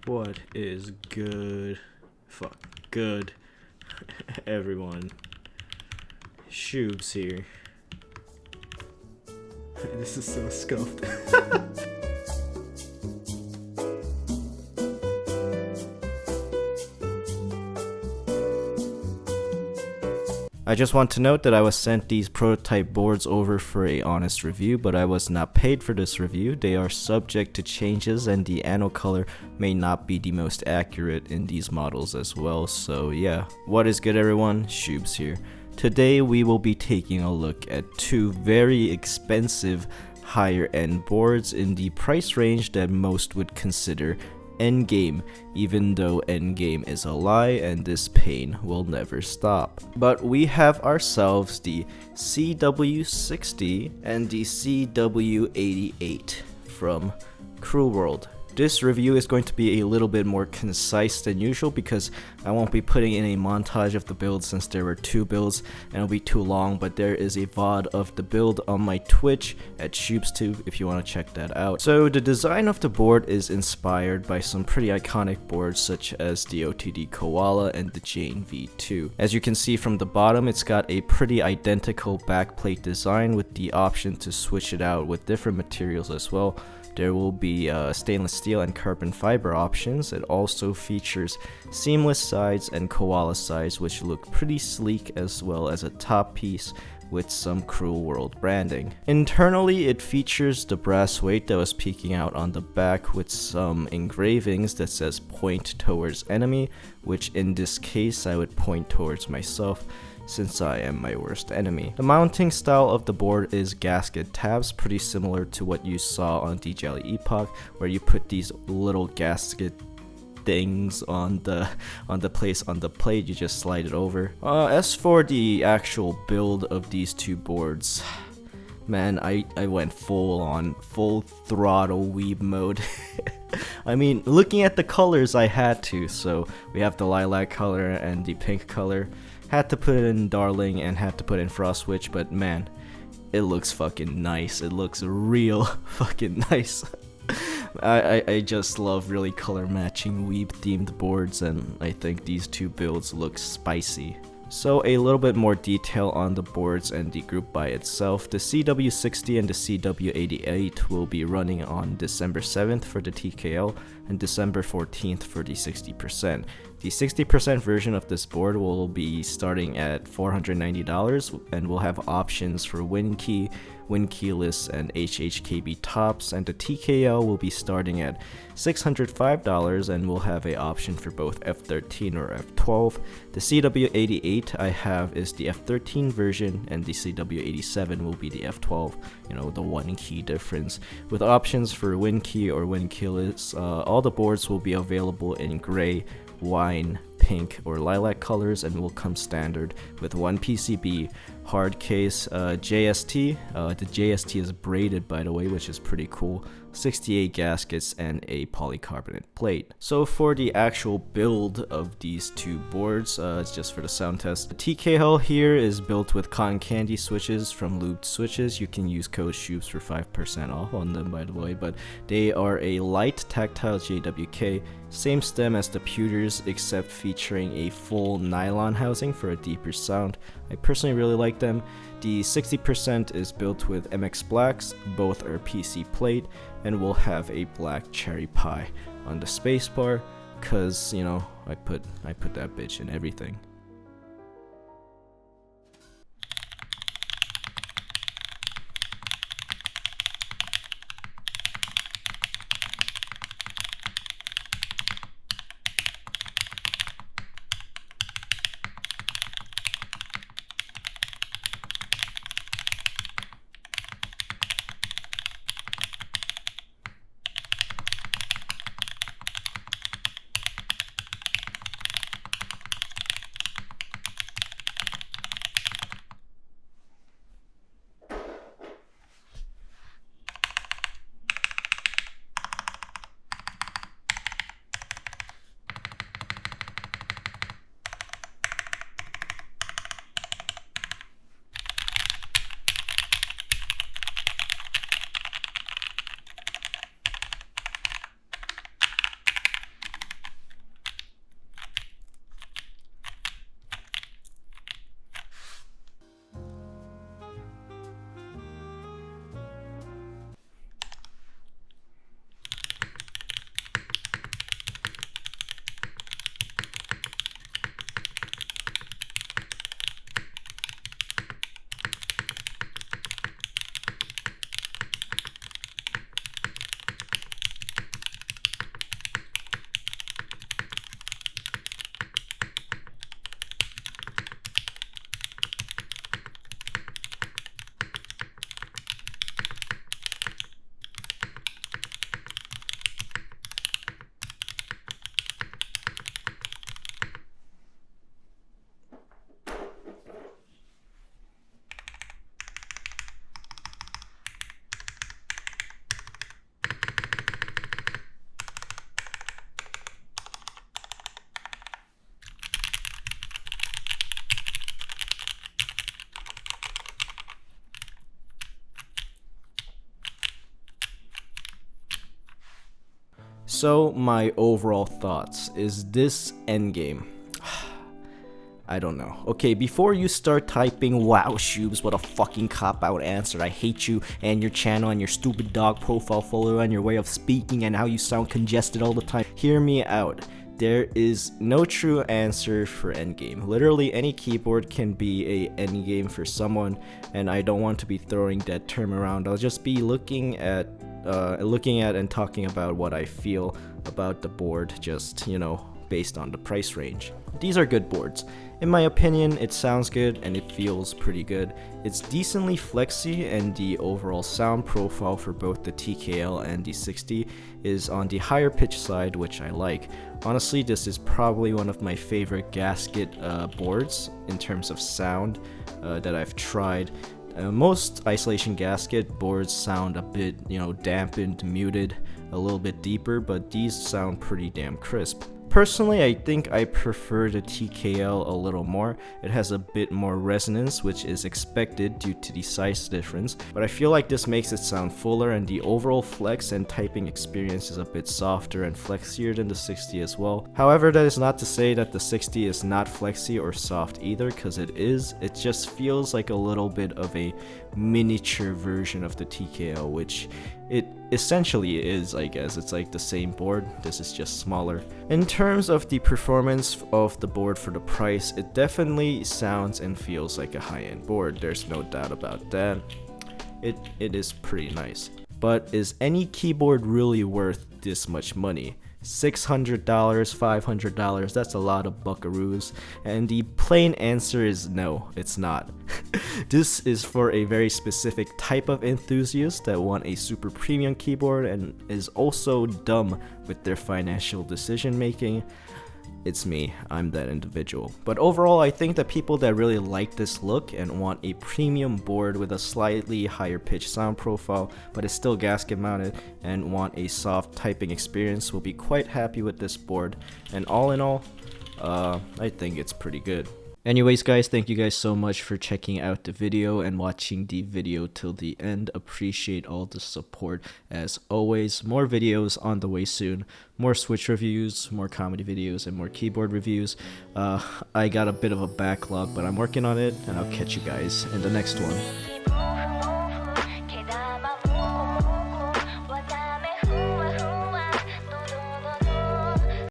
What is good? Fuck, good. Everyone. Shoobs here. This is so scuffed. I just want to note that I was sent these prototype boards over for a honest review, but I was not paid for this review. They are subject to changes and the anode color may not be the most accurate in these models as well. So yeah, what is good everyone? Shoobs here. Today we will be taking a look at two very expensive higher end boards in the price range that most would consider endgame, even though endgame is a lie and this pain will never stop. But we have ourselves the CW60 and the CW88 from Cruel World. This review is going to be a little bit more concise than usual because I won't be putting in a montage of the build since there were two builds and it'll be too long, but there is a VOD of the build on my Twitch at CW60 if you want to check that out. So the design of the board is inspired by some pretty iconic boards such as the OTD Koala and the Jane V2. As you can see from the bottom, it's got a pretty identical backplate design with the option to switch it out with different materials as well. There will be stainless steel and carbon fiber options. It also features seamless sides and koala sides which look pretty sleek, as well as a top piece with some Cruel World branding. Internally, it features the brass weight that was peeking out on the back with some engravings that says point towards enemy, which in this case I would point towards myself, since I am my worst enemy. The mounting style of the board is gasket tabs, pretty similar to what you saw on the Jelly Epoch, where you put these little gasket things on the plate, you just slide it over. As for the actual build of these two boards, man, I went full throttle weeb mode. I mean, looking at the colors, I had to. So we have the lilac color and the pink color. Had to put it in Darling and had to put in Frost Witch, but man, it looks fucking nice. It looks real fucking nice. I just love really color matching weeb themed boards, and I think these two builds look spicy. So a little bit more detail on the boards and the group by itself. The CW60 and the CW88 will be running on December 7th for the TKL and December 14th for the 60%. The 60% version of this board will be starting at $490 and will have options for win key, win keyless, and HHKB tops, and the TKL will be starting at $605 and will have an option for both F13 or F12. The CW88 I have is the F13 version, and the CW87 will be the F12, you know, the one key difference. With options for win key or win keyless, all the boards will be available in gray, wine, pink, or lilac colors and will come standard with one PCB, hard case, JST. The JST is braided, by the way, which is pretty cool. 68 gaskets and a polycarbonate plate. So for the actual build of these two boards, it's just for the sound test. The TKL here is built with cotton candy switches from Loobedswitches. You can use code SHOOPS for 5% off on them, by the way, but they are a light tactile JWK, same stem as the pewters except featuring a full nylon housing for a deeper sound. I personally really like them. The 60% is built with MX Blacks, both are PC plate, and will have a black cherry pie on the spacebar, cause you know, I put that bitch in everything. So my overall thoughts, is this endgame? I don't know. Okay, before you start typing, wow, Ashkeebs, what a fucking cop-out answer. I hate you and your channel and your stupid dog profile photo and your way of speaking and how you sound congested all the time. Hear me out. There is no true answer for endgame. Literally any keyboard can be a endgame for someone, and I don't want to be throwing that term around. I'll just be looking at and talking about what I feel about the board, just, you know, based on the price range. These are good boards. In my opinion, it sounds good and it feels pretty good. It's decently flexy, and the overall sound profile for both the TKL and the 60 is on the higher pitch side, which I like. Honestly, this is probably one of my favorite gasket boards in terms of sound that I've tried. Most isolation gasket boards sound a bit, you know, dampened, muted, a little bit deeper, but these sound pretty damn crisp. Personally, I think I prefer the TKL a little more. It has a bit more resonance, which is expected due to the size difference, but I feel like this makes it sound fuller, and the overall flex and typing experience is a bit softer and flexier than the 60 as well. However, that is not to say that the 60 is not flexy or soft either, because it is. It just feels like a little bit of a miniature version of the TKL, which it essentially is, I guess. It's like the same board, this is just smaller. In terms of the performance of the board for the price, it definitely sounds and feels like a high-end board, there's no doubt about that. It is pretty nice. But is any keyboard really worth this much money? $600, $500, that's a lot of buckaroos, and the plain answer is no, it's not. This is for a very specific type of enthusiast that want a super premium keyboard and is also dumb with their financial decision making. It's me, I'm that individual. But overall, I think that people that really like this look and want a premium board with a slightly higher pitch sound profile, but is still gasket mounted, and want a soft typing experience will be quite happy with this board. And all in all, I think it's pretty good. Anyways guys, thank you guys so much for checking out the video and watching the video till the end. Appreciate all the support as always. More videos on the way soon. More Switch reviews, more comedy videos, and more keyboard reviews. I got a bit of a backlog, but I'm working on it, and I'll catch you guys in the next one.